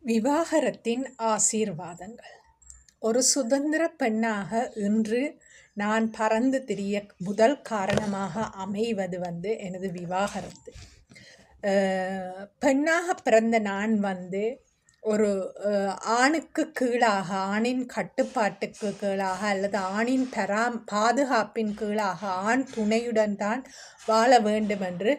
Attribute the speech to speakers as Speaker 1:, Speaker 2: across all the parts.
Speaker 1: விவாகரத்தின் ஆசீர்வாதங்கள். ஒரு சுதந்திர பெண்ணாக இன்று நான் பறந்து திரிய முதல் காரணமாக அமைவது எனது விவாகரத்து. பெண்ணாக பிறந்த நான் ஒரு ஆணுக்கு கீழாக, ஆணின் கட்டுப்பாட்டுக்கு கீழாக அல்லது ஆணின் பாதுகாப்பின் கீழாக ஆண் துணையுடன் தான் வாழ வேண்டும் என்று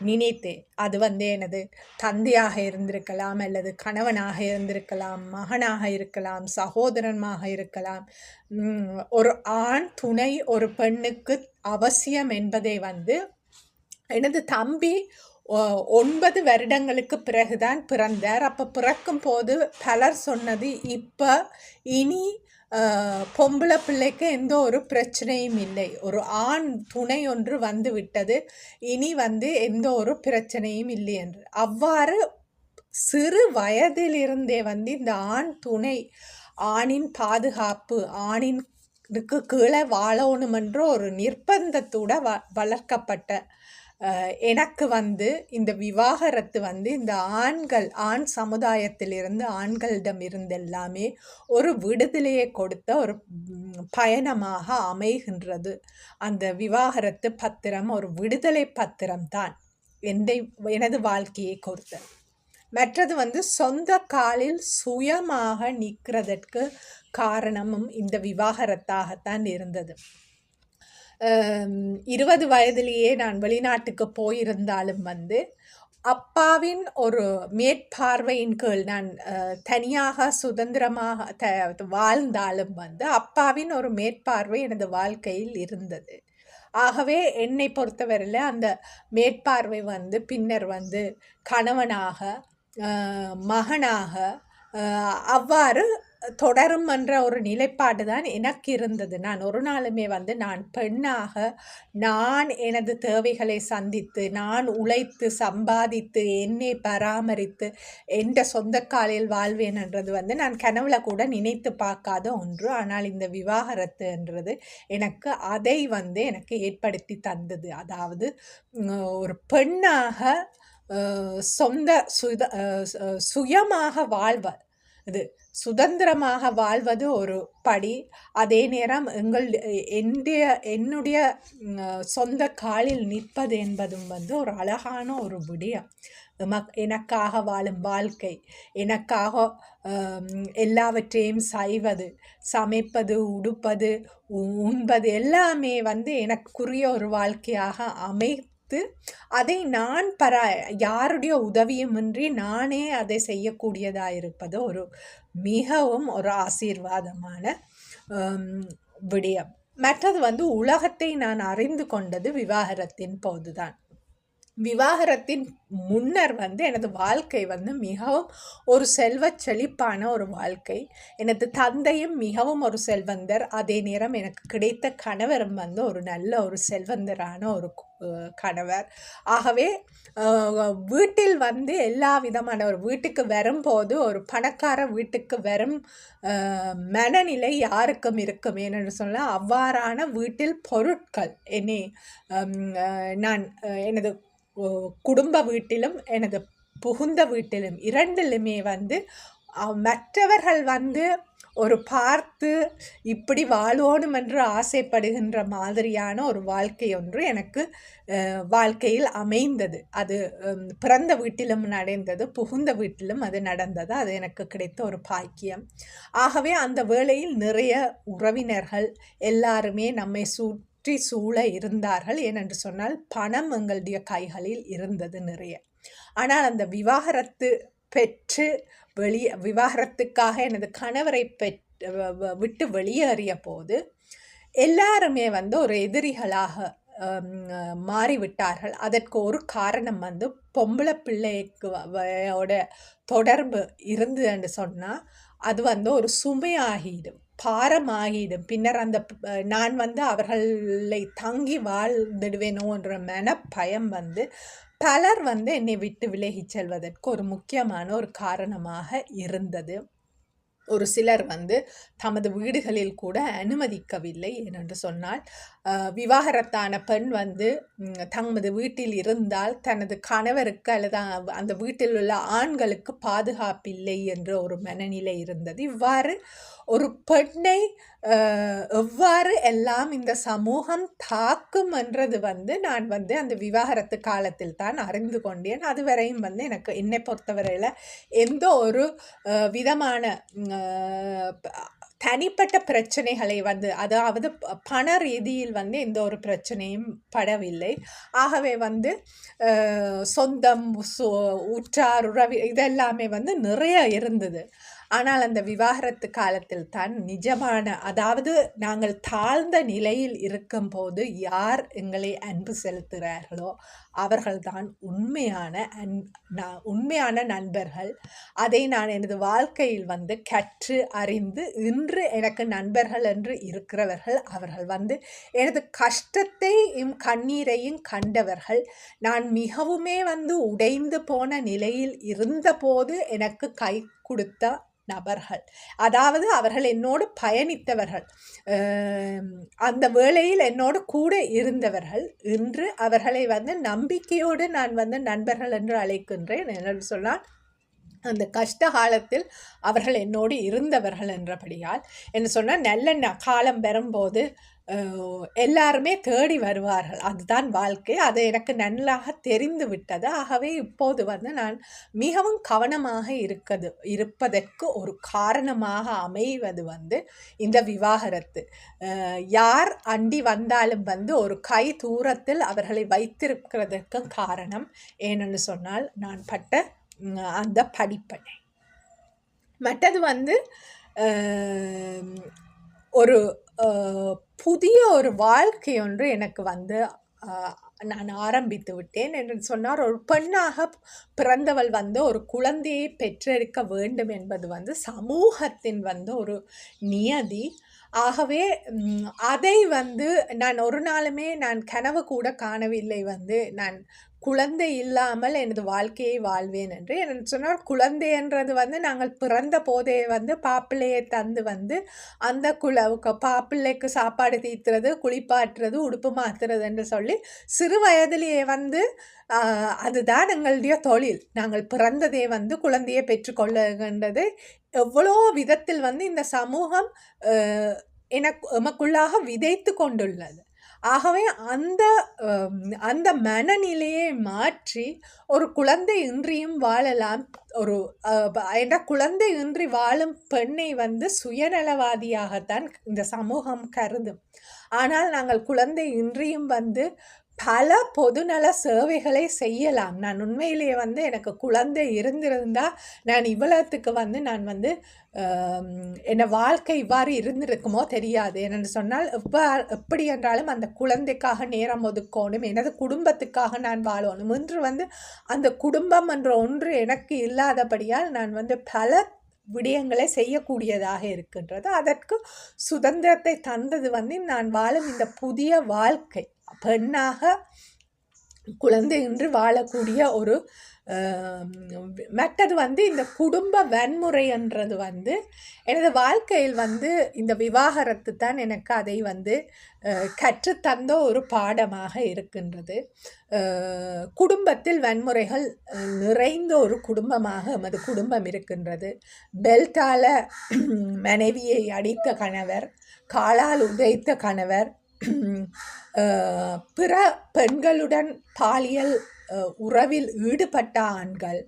Speaker 1: நினைத்தேன். அது எனது தந்தையாக இருந்திருக்கலாம், அல்லது கணவனாக இருந்திருக்கலாம், மகனாக இருக்கலாம், சகோதரனாக இருக்கலாம். ஒரு ஆண் துணை ஒரு பெண்ணுக்கு அவசியம் என்பதை எனது தம்பி 9 வருடங்களுக்கு பிறகுதான் பிறந்தார். அப்போ பிறக்கும் போது பலர் சொன்னது, இப்போ இனி பொம்பளை பிள்ளைக்கு எந்த ஒரு பிரச்சனையும் இல்லை, ஒரு ஆண் துணை ஒன்று வந்து விட்டது, இனி எந்த ஒரு பிரச்சனையும் இல்லை என்று. அவ்வாறு சிறு வயதிலிருந்தே இந்த ஆண் துணை, ஆணின் பாதுகாப்பு, ஆணினுக்கு கீழே வாழணும் என்ற ஒரு நிர்பந்தத்தோட வளர்க்கப்பட்ட எனக்கு இந்த விவாகரத்து இந்த ஆண் சமுதாயத்திலிருந்து, ஆண்களிடம் இருந்து எல்லாமே ஒரு விடுதலையை கொடுத்த ஒரு பயணமாக அமைகின்றது. அந்த விவாகரத்து பத்திரம் ஒரு விடுதலை பத்திரம்தான் எனது வாழ்க்கையை கொடுத்தது. மற்றது சொந்த காலில் சுயமாக நிற்கிறதற்கு காரணமும் இந்த விவாகரத்தாகத்தான் இருந்தது. 20 வயதிலேயே நான் வெளிநாட்டுக்கு போயிருந்தாலும் அப்பாவின் ஒரு மேற்பார்வையின் கீழ் நான் தனியாக சுதந்திரமாக வாழ்ந்தாலும் அப்பாவின் ஒரு மேற்பார்வை எனது வாழ்க்கையில் இருந்தது. ஆகவே என்னை பொறுத்தவரையில் அந்த மேற்பார்வை பின்னர் கணவனாக, மகனாக அவ்வாறு தொடரும் என்ற ஒரு நிலைப்பாடு தான் எனக்கு இருந்தது. நான் ஒரு நாளுமே நான் பெண்ணாக, நான் எனது தேவைகளை சந்தித்து, நான் உழைத்து சம்பாதித்து, என்னை பராமரித்து என்ற சொந்த காலில் வாழ்வேன் என்றது நான் கனவுல கூட நினைத்து பார்க்காத ஒன்று. ஆனால் இந்த விவாகரத்து என்றது எனக்கு அதை எனக்கு ஏற்படுத்தி தந்தது. அதாவது ஒரு பெண்ணாக சுயமாக வாழ்வது, இது சுதந்திரமாக வாழ்வது ஒரு படி. அதே நேரம் என்னுடைய சொந்த காலில் நிற்பது என்பதும் ஒரு அழகான ஒரு விடயம். எனக்காக வாழும் வாழ்க்கை, எனக்காக எல்லாவற்றையும் செய்வது, சமைப்பது, உடுப்பது, உண்பது எல்லாமே எனக்குரிய ஒரு வாழ்க்கையாக அதை நான் யாருடைய உதவியுமின்றி நானே அதை செய்யக்கூடியதாக இருப்பது ஒரு மிகவும் ஒரு ஆசீர்வாதமான விடயம். மற்றது உலகத்தை நான் அறிந்து கொண்டது விவாகரத்தின் போதுதான். விவாகரத்தின் முன்னர் எனது வாழ்க்கை மிகவும் ஒரு செல்வ செழிப்பான ஒரு வாழ்க்கை. எனது தந்தையும் மிகவும் ஒரு செல்வந்தர். அதே நேரம் எனக்கு கிடைத்த கணவரும் ஒரு நல்ல ஒரு செல்வந்தரான ஒரு கணவர். ஆகவே வீட்டில் எல்லா விதமான ஒரு வீட்டுக்கு வரும்போது, ஒரு பணக்கார வீட்டுக்கு வரும் மனநிலை யாருக்கும் இருக்கும். ஏனென்று சொன்னால், அவ்வாறான வீட்டில் பொருட்கள் நான் எனது குடும்ப வீட்டிலும் எனது புகுந்த வீட்டிலும் இரண்டிலுமே மற்றவர்கள் ஒரு பார்த்து இப்படி வாழணும் என்று ஆசைப்படுகின்ற மாதிரியான ஒரு வாழ்க்கை ஒன்று எனக்கு வாழ்க்கையில் அமைந்தது. அது பிறந்த வீட்டிலும் நடந்தது, புகுந்த வீட்டிலும் அது நடந்தது. அது எனக்கு கிடைத்த ஒரு பாக்கியம். ஆகவே அந்த வேளையில் நிறைய உறவினர்கள் எல்லாருமே நம்மை சூழ இருந்தார்கள். ஏனென்று சொன்னால், பணம் எங்களுடைய கைகளில் இருந்தது நிறைய. ஆனால் அந்த விவாகரத்து பெற்று விவாகரத்துக்காக எனது கணவரை விட்டு வெளியேறிய போது எல்லாருமே ஒரு எதிரிகளாக மாறிவிட்டார்கள். அதற்கு ஒரு காரணம் பொம்பளை பிள்ளையோட தொடர்பு இருந்து என்று சொன்னால் அது ஒரு சுமையாகிடும், பாரமாகிடும். பின்னர் நான் அவர்களை தங்கி வாழ்ந்துடுவேனோ என்ற மனப்பயம் பலர் என்னை விட்டு விலகி செல்வதற்கு ஒரு முக்கியமான ஒரு காரணமாக இருந்தது. ஒரு சிலர் வந்து தமது வீடுகளில் கூட அனுமதிக்கவில்லை. ஏனென்று சொன்னால் விவாகரத்தான பெண் வந்து தமது வீட்டில் இருந்தால் தனது கணவருக்கு அல்லது அந்த வீட்டில் உள்ள ஆண்களுக்கு பாதுகாப்பில்லை என்ற ஒரு மனநிலை இருந்தது. இவ்வாறு ஒரு பெண்ணை எவ்வாறு எல்லாம் இந்த சமூகம் தாக்கும் என்றது வந்து நான் வந்து அந்த விவாகரத்து காலத்தில் தான் அறிந்து கொண்டேன். அதுவரையும் வந்து எனக்கு என்னை பொறுத்தவரையில் எந்த ஒரு விதமான தனிப்பட்ட பிரச்சனைகளை வந்து அதாவது பண ரீதியில் வந்து எந்த ஒரு பிரச்சனையும் படவில்லை. ஆகவே வந்து சொந்தம் உற்றார் உறவு இதெல்லாமே வந்து நிறைய இருந்தது. ஆனால் அந்த விவாகரத்து காலத்தில் தான் நிஜமான அதாவது நாங்கள் தாழ்ந்த நிலையில் இருக்கும்போது யார் எங்களை அன்பு செலுத்துகிறார்களோ அவர்கள்தான் உண்மையான நண்பர்கள். அதை நான் எனது வாழ்க்கையில் வந்து கற்று அறிந்து இன்று எனக்கு நண்பர்கள் என்று இருக்கிறவர்கள் அவர்கள் வந்து எனது கஷ்டத்தையும் கண்ணீரையும் கண்டவர்கள். நான் மிகவுமே வந்து உடைந்து போன நிலையில் இருந்தபோது எனக்கு கை கொடுத்த நபர்கள், அதாவது அவர்கள் என்னோடு பயணித்தவர்கள், அந்த வேளையில் என்னோடு கூட இருந்தவர்கள். இன்று அவர்களை வந்து நம்பிக்கையோடு நான் வந்து நண்பர்கள் என்று அழைக்கின்றேன். என்று சொன்னால் அந்த கஷ்ட காலத்தில் அவர்கள் என்னோடு இருந்தவர்கள் என்றபடியால் என்ன சொன்னால் நல்ல காலம் வரும்போது எல்லாருமே தேடி வருவார்கள். அதுதான் வாழ்க்கை. அது எனக்கு நன்றாக தெரிந்து விட்டது. ஆகவே இப்போது வந்து நான் மிகவும் கவனமாக இருப்பதற்கு ஒரு காரணமாக அமைவது வந்து இந்த விவாகரத்து. யார் அண்டி வந்தாலும் வந்து ஒரு கை தூரத்தில் அவர்களை வைத்திருக்கிறதுக்கு காரணம் ஏனென்று சொன்னால் நான் பட்ட அந்த படிப்பனை. மற்றது வந்து ஒரு புதிய ஒரு வாழ்க்கை ஒன்று எனக்கு வந்து நான் ஆரம்பித்து விட்டேன் என்று சொன்னார். ஒரு பெண்ணாக பிறந்தவள் வந்து ஒரு குழந்தையை பெற்றெடுக்க வேண்டும் என்பது வந்து சமூகத்தின் வந்து ஒரு நியதி. ஆகவே அதை வந்து நான் ஒரு நாளுமே நான் கனவு கூட காணவில்லை வந்து நான் குழந்தை இல்லாமல் எனது வாழ்க்கையை வாழ்வேன் என்று. என்ன சொன்னால் குழந்தை என்றது வந்து நாங்கள் பிறந்த போதே வந்து பாப்பிள்ளையை தந்து வந்து அந்த பாப்பிள்ளைக்கு சாப்பாடு தீத்துறது, குளிப்பாட்டுறது, உடுப்பு மாற்றுறது என்று சொல்லி சிறு வயதிலேயே வந்து அதுதான் எங்களுடைய தொழில். நாங்கள் பிறந்ததே வந்து குழந்தையை பெற்றுக்கொள்ளுகின்றது. எவ்வளோ விதத்தில் வந்து இந்த சமூகம் எமக்குள்ளாக விதைத்து கொண்டுள்ளது. ஆகவே அந்த மனநிலையை மாற்றி ஒரு குழந்தை இன்றியும் வாழலாம். ஒரு குழந்தை இன்றி வாழும் பெண்ணை வந்து சுயநலவாதியாகத்தான் இந்த சமூகம் கருதும். ஆனால் நாங்கள் குழந்தை இன்றியும் வந்து பல பொதுநல சேவைகளை செய்யலாம். நான் உண்மையிலேயே வந்து எனக்கு குழந்தை இருந்திருந்தால் நான் இவ்வளவுக்கு வந்து நான் வந்து என்ன வாழ்க்கை இவ்வாறு இருந்திருக்குமோ தெரியாது. என்னென்னு சொன்னால் எப்படி என்றாலும் அந்த குழந்தைக்காக நேரம் ஒதுக்கணும், எனது குடும்பத்துக்காக நான் வாழணும் என்று வந்து அந்த குடும்பம் என்ற ஒன்று எனக்கு இல்லாதபடியால் நான் வந்து பல விடயங்களை செய்யக்கூடியதாக இருக்கின்றது. அதற்கு சுதந்திரத்தை தந்தது வந்து நான் வாழும் இந்த புதிய வாழ்க்கை. பெண்ணாக குழந்தையின்றி வாழக்கூடிய ஒரு மற்றது வந்து இந்த குடும்ப வன்முறை என்றது வந்து எனது வாழ்க்கையில் வந்து இந்த விவாகரத்து தான் எனக்கு அதை வந்து கற்றுத்தந்த ஒரு பாடமாக இருக்கின்றது. குடும்பத்தில் வன்முறைகள் நிறைந்த ஒரு குடும்பமாக எமது குடும்பம் இருக்கின்றது. பெல்ட்டால மனைவியை அடித்த கணவர், காலால் உதைத்த கணவர், பிற பெண்களுடன் பாலியல் உறவில் ஈடுபட்ட ஆண்கள்,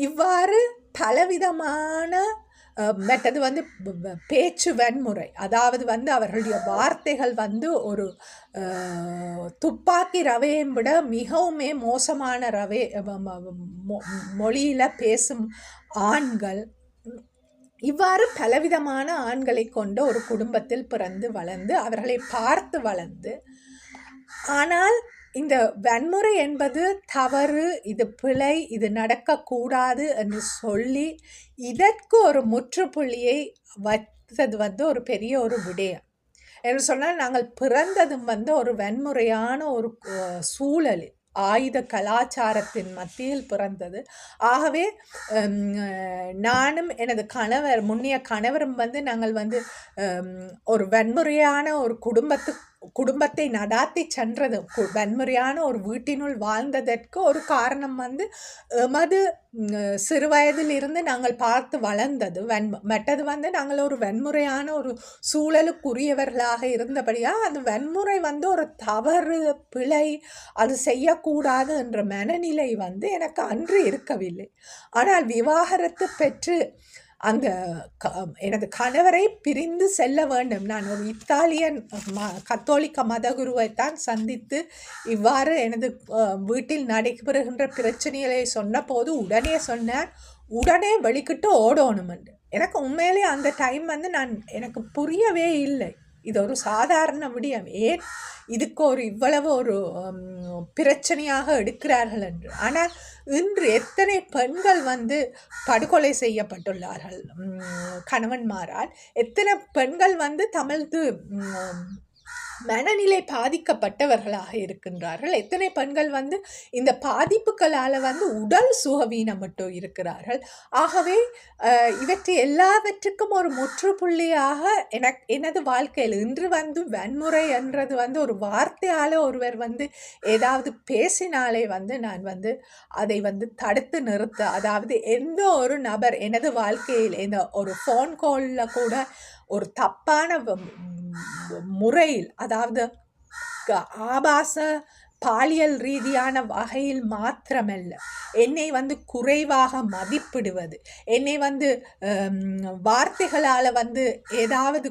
Speaker 1: இவ்வாறு பலவிதமான மற்றது வந்து பேச்சு வன்முறை, அதாவது வந்து அவர்களுடைய வார்த்தைகள் வந்து ஒரு துப்பாக்கி ரவையை விட மிகவுமே மோசமான ரவை மொழியில் பேசும் ஆண்கள், இவ்வாறு பலவிதமான ஆண்களை கொண்ட ஒரு குடும்பத்தில் பிறந்து வளர்ந்து அவர்களை பார்த்து வளர்ந்து, ஆனால் இந்த வன்முறை என்பது தவறு, இது பிழை, இது நடக்கக்கூடாது என்று சொல்லி இதற்கு ஒரு முற்றுப்புள்ளியை வைத்தது வந்து ஒரு பெரிய ஒரு விடயம் என்று சொன்னால், நாங்கள் பிறந்ததும் வந்து ஒரு வன்முறையான ஒரு சூழலில், ஆயுத கலாச்சாரத்தின் மத்தியில் பிறந்தது. ஆகவே நானும் எனது கணவர், முன்னைய கணவரும் நாங்கள் ஒரு வன்முறையான ஒரு குடும்பத்தை நடாத்தி சென்றது, வன்முறையான ஒரு வீட்டினுள் வாழ்ந்ததற்கு ஒரு காரணம் எமது சிறுவயதில் இருந்து நாங்கள் பார்த்து வளர்ந்தது. மற்றது நாங்கள் ஒரு வன்முறையான ஒரு சூழலுக்குரியவர்களாக இருந்தபடியாக அந்த வன்முறை ஒரு தவறு, பிழை, அது செய்யக்கூடாது என்ற மனநிலை எனக்கு அன்று இருக்கவில்லை. ஆனால் விவாகரத்து பெற்று அந்த எனது கணவரை பிரிந்து செல்ல வேண்டும். நான் ஒரு இத்தாலியன் கத்தோலிக்க மதகுருவைத்தான் சந்தித்து இவ்வாறு எனது வீட்டில் நடைபெறுகின்ற பிரச்சனைகளை சொன்னபோது உடனே சொன்னார், உடனே வெளிக்கிட்டு ஓடணும் என்று. எனக்கு உண்மையிலே அந்த டைம் எனக்கு புரியவே இல்லை, இது ஒரு சாதாரண விடயம், ஏன் இதுக்கு இவ்வளவு ஒரு பிரச்சனையாக எடுக்கிறார்கள் என்று. ஆனால் இன்று எத்தனை பெண்கள் படுகொலை செய்யப்பட்டுள்ளார்கள் கணவன்மாரால், எத்தனை பெண்கள் தமது மனநிலை பாதிக்கப்பட்டவர்களாக இருக்கின்றார்கள், எத்தனை பெண்கள் இந்த பாதிப்புகளால் உடல் சுகவீனப்பட்டு இருக்கிறார்கள். ஆகவே இவற்றை எல்லாவற்றுக்கும் ஒரு முற்றுப்புள்ளியாக எனது வாழ்க்கையில் இன்று வன்முறை என்றது ஒரு வார்த்தையால் ஒருவர் ஏதாவது பேசினாலே நான் அதை தடுத்து நிறுத்த, அதாவது எந்த ஒரு நபர் எனது வாழ்க்கையில் இந்த ஒரு ஃபோன் காலில் கூட ஒரு தப்பான முறையில், அதாவது ஆபாச பாலியல் ரீதியான வகையில் மாத்திரமல்ல, என்னை குறைவாக மதிப்பிடுவது, என்னை வார்த்தைகளால் ஏதாவது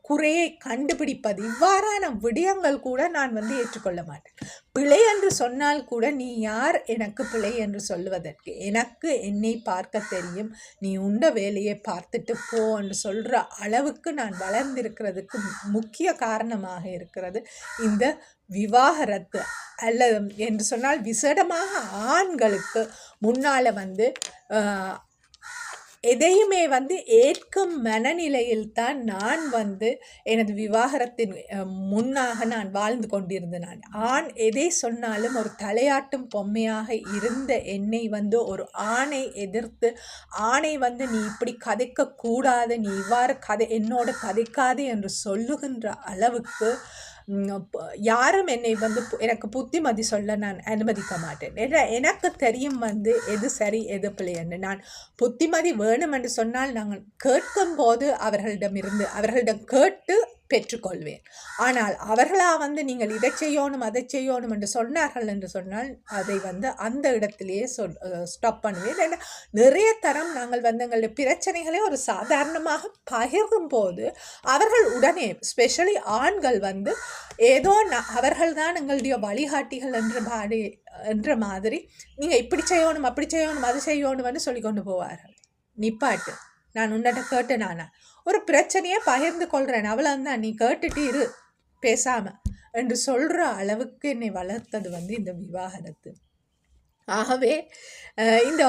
Speaker 1: குறையை கண்டுபிடிப்பது, இவ்வாறான விடயங்கள் கூட நான் ஏற்றுக்கொள்ள மாட்டேன். பிழை என்று சொன்னால் கூட, நீ யார் எனக்கு பிழை என்று சொல்லுவதற்கு? எனக்கு என்னை பார்க்க தெரியும், நீ உண்ட வேலையை பார்த்துட்டு போ என்று சொல்கிற அளவுக்கு நான் வளர்ந்திருக்கிறதுக்கு முக்கிய காரணமாக இருக்கிறது இந்த விவாகரத்து. அல்ல என்று சொன்னால் விசேடமாக ஆண்களுக்கு முன்னால் எதையுமே ஏற்கும் மனநிலையில் தான் நான் எனது விவாகரத்தின் முன்னாக நான் வாழ்ந்து கொண்டிருந்தேன். நான் ஆண் எதை சொன்னாலும் ஒரு தலையாட்டும் பொம்மையாக இருந்த என்னை ஒரு ஆணை எதிர்த்து, ஆணை நீ இப்படி கதைக்க கூடாது, நீ இவ்வாறு என்னோட கதைக்காதே என்று சொல்லுகின்ற அளவுக்கு யாரும் என்னை எனக்கு புத்திமதி சொல்ல நான் அனுமதிக்க மாட்டேன். எனக்கு தெரியும் எது சரி எது பிழை என்று. நான் புத்திமதி வேணும் என்று சொன்னால் நாங்கள் கேட்கும் போது அவர்களிடம் கேட்டு பெற்றுக்கொள்வேன். ஆனால் அவர்களா நீங்கள் இதை செய்யணும் அதை செய்யணும் என்று சொன்னார்கள் என்று சொன்னால் அதை அந்த இடத்திலேயே ஸ்டாப் பண்ணுவேன். ஏன்னா நிறைய தரம் நாங்கள் எங்களுடைய பிரச்சனைகளை ஒரு சாதாரணமாக பகிர்ந்தும் போது அவர்கள் உடனே, ஸ்பெஷலி ஆண்கள் ஏதோ அவர்கள் தான் எங்களுடைய வழிகாட்டிகள் என்ற மாதிரி நீங்கள் இப்படி செய்யணும் அப்படி செய்யணும் அது செய்யணும்னு சொல்லி கொண்டு போவார்கள். நிப்பாட்டு, நான் உன்னிட்ட கேட்டு நானா ஒரு பிரச்சனையை பகிர்ந்து கொள்கிறேன், அவ்வளோதான், நீ கேட்டுட்டு இரு பேசாம என்று சொல்கிற அளவுக்கு என்னை வளர்த்தது இந்த விவாகரத்து. ஆகவே இந்த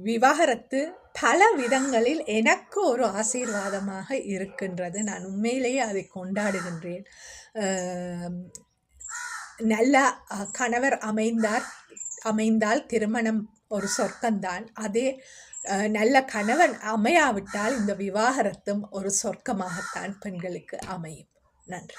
Speaker 1: விவாகரத்து பல விதங்களில் எனக்கு ஒரு ஆசீர்வாதமாக இருக்கின்றது. நான் உண்மையிலேயே அதை கொண்டாடுகின்றேன். நல்ல கணவர் அமைந்தால் திருமணம் ஒரு சொர்க்கம்தான். அதே நல்ல கணவன் அமையாவிட்டால் இந்த விவாகரத்தும் ஒரு சொர்க்கமாகத்தான் பெண்களுக்கு அமையும். நன்றி.